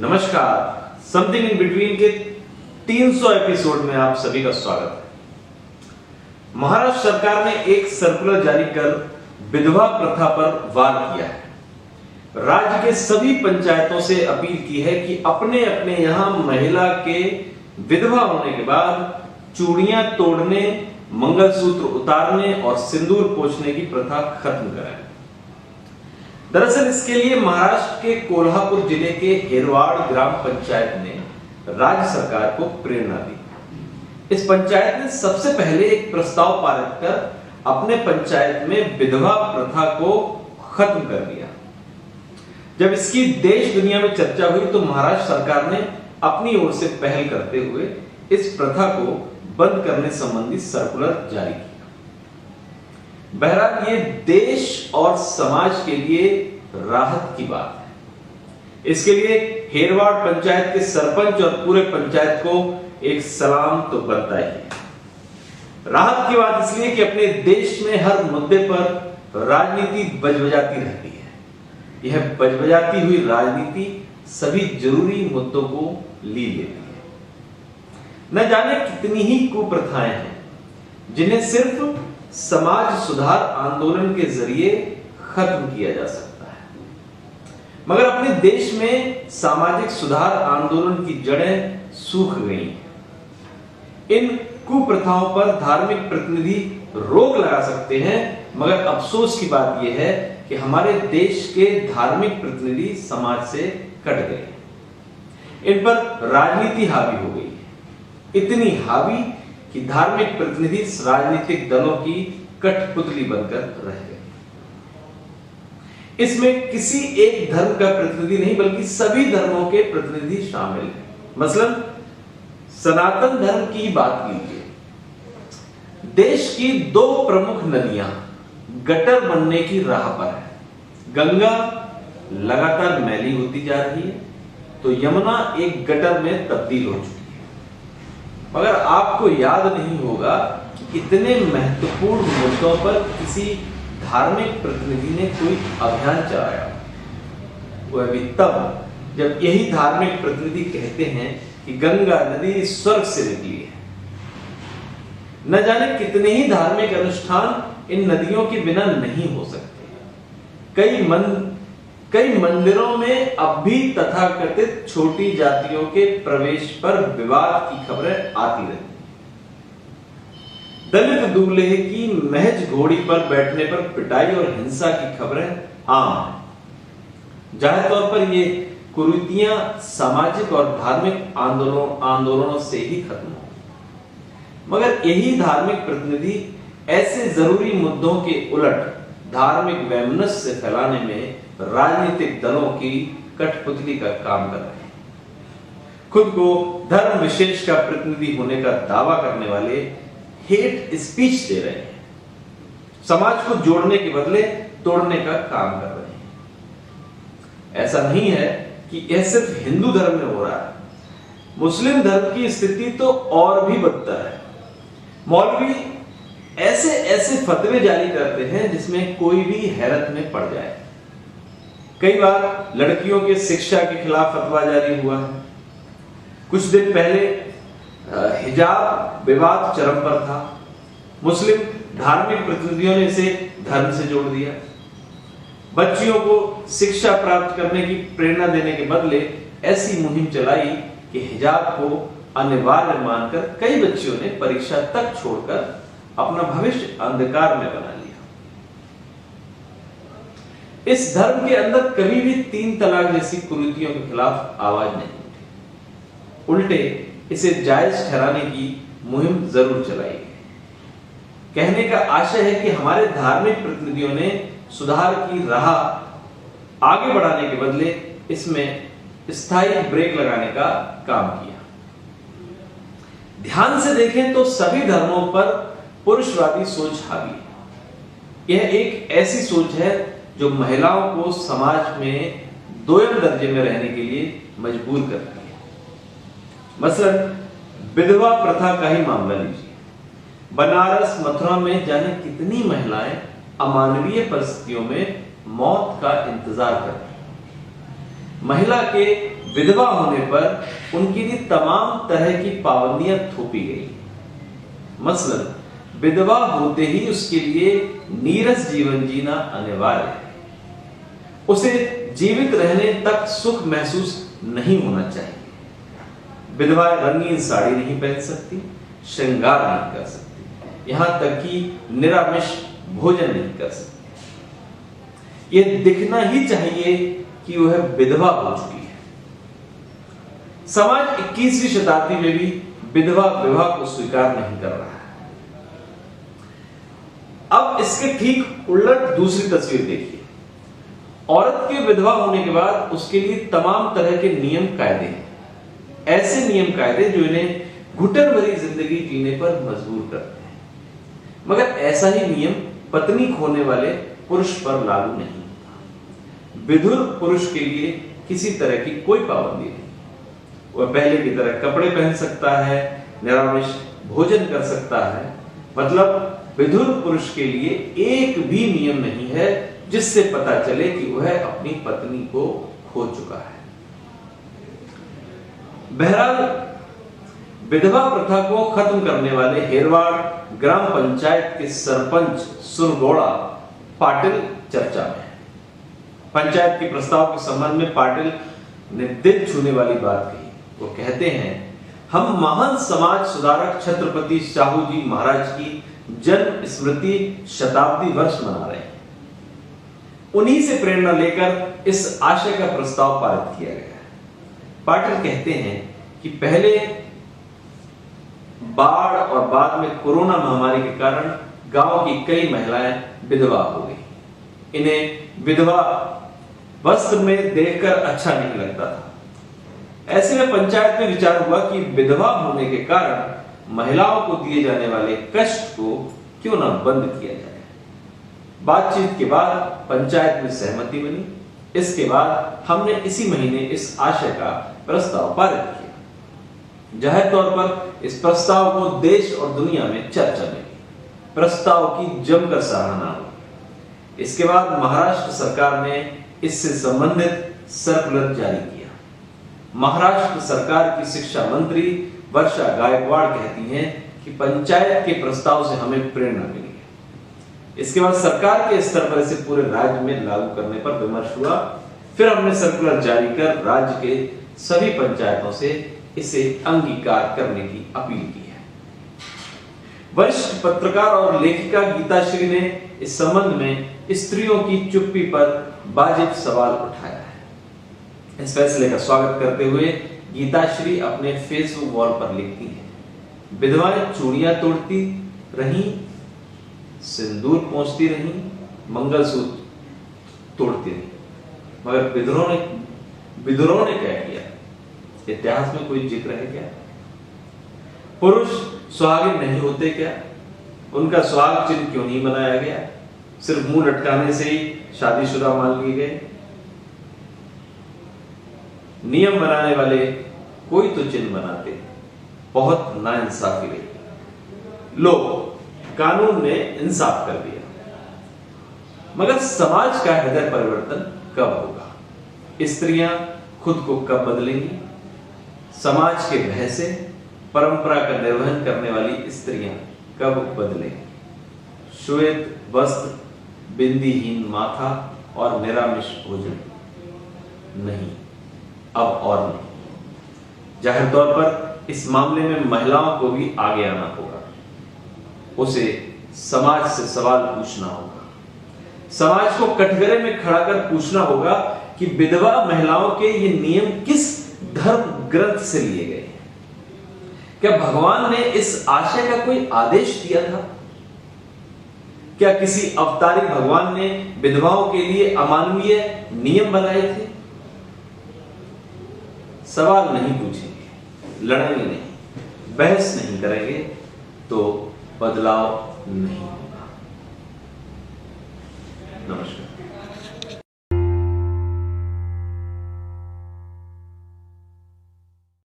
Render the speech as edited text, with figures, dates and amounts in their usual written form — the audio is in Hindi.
नमस्कार, समथिंग इन बिटवीन के 300 एपिसोड में आप सभी का स्वागत है। महाराष्ट्र सरकार ने एक सर्कुलर जारी कर विधवा प्रथा पर वार किया है। राज्य के सभी पंचायतों से अपील की है कि अपने अपने यहां महिला के विधवा होने के बाद चूड़ियां तोड़ने, मंगलसूत्र उतारने और सिंदूर पोंछने की प्रथा खत्म कराएं। दरअसल इसके लिए महाराष्ट्र के कोल्हापुर जिले के हेरवाड़ ग्राम पंचायत ने राज्य सरकार को प्रेरणा दी। इस पंचायत ने सबसे पहले एक प्रस्ताव पारित कर अपने पंचायत में विधवा प्रथा को खत्म कर दिया। जब इसकी देश दुनिया में चर्चा हुई तो महाराष्ट्र सरकार ने अपनी ओर से पहल करते हुए इस प्रथा को बंद करने संबंधी सर्कुलर जारी किया। बहरहाल ये देश और समाज के लिए राहत की बात है। इसके लिए हेरवाड़ पंचायत के सरपंच और पूरे पंचायत को एक सलाम तो बनता ही है। राहत की बात इसलिए कि अपने देश में हर मुद्दे पर राजनीति बजबजाती रहती है। यह बजबजाती हुई राजनीति सभी जरूरी मुद्दों को ली लेती है। न जाने कितनी ही कुप्रथाएं हैं जिन्हें सिर्फ समाज सुधार आंदोलन के जरिए खत्म किया जा सकता है, मगर अपने देश में सामाजिक सुधार आंदोलन की जड़ें सूख गई हैं। इन कुप्रथाओं पर धार्मिक प्रतिनिधि रोक लगा सकते हैं, मगर अफसोस की बात यह है कि हमारे देश के धार्मिक प्रतिनिधि समाज से कट गए। इन पर राजनीति हावी हो गई है, इतनी हावी कि धार्मिक प्रतिनिधि राजनीतिक दलों की कठपुतली बनकर रह गए। इसमें किसी एक धर्म का प्रतिनिधि नहीं बल्कि सभी धर्मों के प्रतिनिधि शामिल हैं। मसलन सनातन धर्म की बात कीजिए। देश की दो प्रमुख नदियां गटर बनने की राह पर है। गंगा लगातार मैली होती जा रही है तो यमुना एक गटर में तब्दील हो चुकी है। मगर आपको याद नहीं होगा कि इतने महत्वपूर्ण मुद्दों पर किसी धार्मिक प्रतिनिधि ने कोई अभियान चलाया। वह भी तब जब यही धार्मिक प्रतिनिधि कहते हैं कि गंगा नदी स्वर्ग से निकली है। न जाने कितने ही धार्मिक अनुष्ठान इन नदियों के बिना नहीं हो सकते। कई मंदिरों में अब भी तथाकथित छोटी जातियों के प्रवेश पर विवाद की खबरें आती रहती हैं। दलित दूल्हे की महज घोड़ी पर बैठने पर पिटाई और हिंसा की खबरें आम हैं। जाहिर तौर पर ये कुरीतियां सामाजिक और धार्मिक आंदोलनों से ही खत्म हो, मगर यही धार्मिक प्रतिनिधि ऐसे जरूरी मुद्दों के उलट धार्मिक वैमनस्य से फैलाने में राजनीतिक दलों की कठपुतली का काम कर रहे हैं। खुद को धर्म विशेष का प्रतिनिधि होने का दावा करने वाले हेट स्पीच दे रहे हैं। समाज को जोड़ने के बदले तोड़ने का काम कर रहे हैं। ऐसा नहीं है कि यह सिर्फ हिंदू धर्म में हो रहा है। मुस्लिम धर्म की स्थिति तो और भी बदतर है। मौलवी ऐसे ऐसे फतवे जारी करते हैं जिसमें कोई भी हैरत में पड़ जाए। कई बार लड़कियों के शिक्षा के खिलाफ फतवा जारी हुआ है। कुछ दिन पहले हिजाब विवाद चरम पर था। मुस्लिम धार्मिक प्रतिनिधियों ने इसे धर्म से जोड़ दिया। बच्चियों को शिक्षा प्राप्त करने की प्रेरणा देने के बदले ऐसी मुहिम चलाई कि हिजाब को अनिवार्य मानकर कई बच्चियों ने परीक्षा तक छोड़कर अपना भविष्य अंधकार में बना लिया। इस धर्म के अंदर कभी भी 3 तलाक जैसी कुरीतियों के खिलाफ आवाज नहीं उठी। उल्टे इसे जायज ठहराने की मुहिम जरूर चलाई गई। कहने का आशय है कि हमारे धार्मिक प्रतिनिधियों ने सुधार की राह आगे बढ़ाने के बदले इसमें स्थायी ब्रेक लगाने का काम किया। ध्यान से देखें तो सभी धर्मों पर पुरुषवादी सोच हावी है। यह एक ऐसी सोच है जो महिलाओं को समाज में दोयम दर्जे में रहने के लिए मजबूर करती है। मसलन विधवा प्रथा का ही मामला लीजिए। बनारस मथुरा में जाने कितनी महिलाएं अमानवीय परिस्थितियों में मौत का इंतजार कर रही हैं। महिला के विधवा होने पर उनके लिए तमाम तरह की पाबंदियां थोपी गई। मसलन विधवा होते ही उसके लिए नीरस जीवन जीना अनिवार्य है। उसे जीवित रहने तक सुख महसूस नहीं होना चाहिए। विधवाएं रंगीन साड़ी नहीं पहन सकती, श्रृंगार नहीं कर सकती, यहां तक कि निरामिष भोजन नहीं कर सकती। यह दिखना ही चाहिए कि वह विधवा हो चुकी है। समाज 21वीं शताब्दी में भी विधवा विवाह को स्वीकार नहीं कर रहा है। अब इसके ठीक उलट दूसरी तस्वीर देखिए। औरत के विधवा होने के बाद उसके लिए तमाम तरह के नियम कायदे हैं। ऐसे नियम कायदे जो इन्हें घुटन भरी जिंदगी जीने पर मजबूर करते हैं। मगर ऐसा ही नियम पत्नी खोने वाले पुरुष पर लागू नहीं होता। विधुर पुरुष के लिए किसी तरह की कोई पाबंदी नहीं। वह पहले की तरह कपड़े पहन सकता है, निरामिष भोजन कर सकता है। मतलब विधुर पुरुष के लिए एक भी नियम नहीं है जिससे पता चले कि वह अपनी पत्नी को खो चुका है। बहरहाल विधवा प्रथा को खत्म करने वाले हेरवाड़ ग्राम पंचायत के सरपंच सुरगोड़ा पाटिल चर्चा में है। पंचायत के प्रस्ताव के संबंध में पाटिल ने दिल छूने वाली बात कही। वो कहते हैं, हम महान समाज सुधारक छत्रपति शाहू जी महाराज की जन्म स्मृति शताब्दी वर्ष मना रहे हैं। उन्हीं से प्रेरणा लेकर इस आशय का प्रस्ताव पारित किया गया है। पाटिल कहते हैं कि पहले बाढ़ और बाद में कोरोना महामारी के कारण गांव की कई महिलाएं विधवा हो गई। इन्हें विधवा वस्त्र में देखकर अच्छा नहीं लगता था। ऐसे में पंचायत में विचार हुआ कि विधवा होने के कारण महिलाओं को दिए जाने वाले कष्ट को क्यों न बंद किया जाए। बातचीत के बाद पंचायत में सहमति बनी। इसके बाद हमने इसी महीने इस आशय का प्रस्ताव पारित किया। जाहिर तौर पर इस प्रस्ताव को देश और दुनिया में चर्चा मिली। प्रस्ताव की जमकर सराहना हुई। इसके बाद महाराष्ट्र सरकार ने इससे संबंधित सर्कुलर जारी किया। महाराष्ट्र सरकार की शिक्षा मंत्री वर्षा गायकवाड़ कहती हैं कि पंचायत के प्रस्ताव से हमें प्रेरणा मिली है। इसके बाद सरकार के स्तर पर इसे पूरे राज्य में लागू करने पर विमर्श हुआ। फिर हमने सर्कुलर जारी कर राज्य के सभी पंचायतों से इसे अंगीकार करने की अपील की है। वरिष्ठ पत्रकार और लेखिका गीताश्री ने इस संबंध में स्त्रियों की चुप्पी पर वाजिब सवाल उठाया है। इस फैसले का स्वागत करते हुए गीताश्री अपने फेसबुक वॉल पर लिखती हैं, विधवाएं चूड़ियां तोड़ती रहीं, सिंदूर पोंछती रहीं, मंगलसूत्र तोड़ती रहीं, मगर विधुरों ने क्या किया? इतिहास में कोई जिक्र है क्या? पुरुष सुहागिन नहीं होते क्या? उनका सुहाग चिन्ह क्यों नहीं बनाया गया? सिर्फ मुंह लटकाने से ही शादीशुदा मान लिए गए। नियम बनाने वाले कोई तो चिन्ह बनाते। बहुत नाइंसाफी रही। लो, कानून ने इंसाफ कर दिया। मगर समाज का हृदय परिवर्तन कब होगा? स्त्रियां खुद को कब बदलेंगी? समाज के भय से परंपरा का निर्वहन करने वाली स्त्रियां कब बदलेंगी? श्वेत वस्त्र, बिंदीहीन माथा और निरामिष भोजन नहीं, अब और नहीं। जाहिर तौर पर इस मामले में महिलाओं को भी आगे आना होगा। उसे समाज से सवाल पूछना होगा। समाज को कटघरे में खड़ा कर पूछना होगा कि विधवा महिलाओं के ये नियम किस धर्म ग्रंथ से लिए गए हैं? क्या भगवान ने इस आशय का कोई आदेश दिया था? क्या किसी अवतारी भगवान ने विधवाओं के लिए अमानवीय नियम बनाए थे? सवाल नहीं पूछेंगे, लड़ेंगे नहीं, बहस नहीं करेंगे तो बदलाव नहीं होगा। नमस्कार।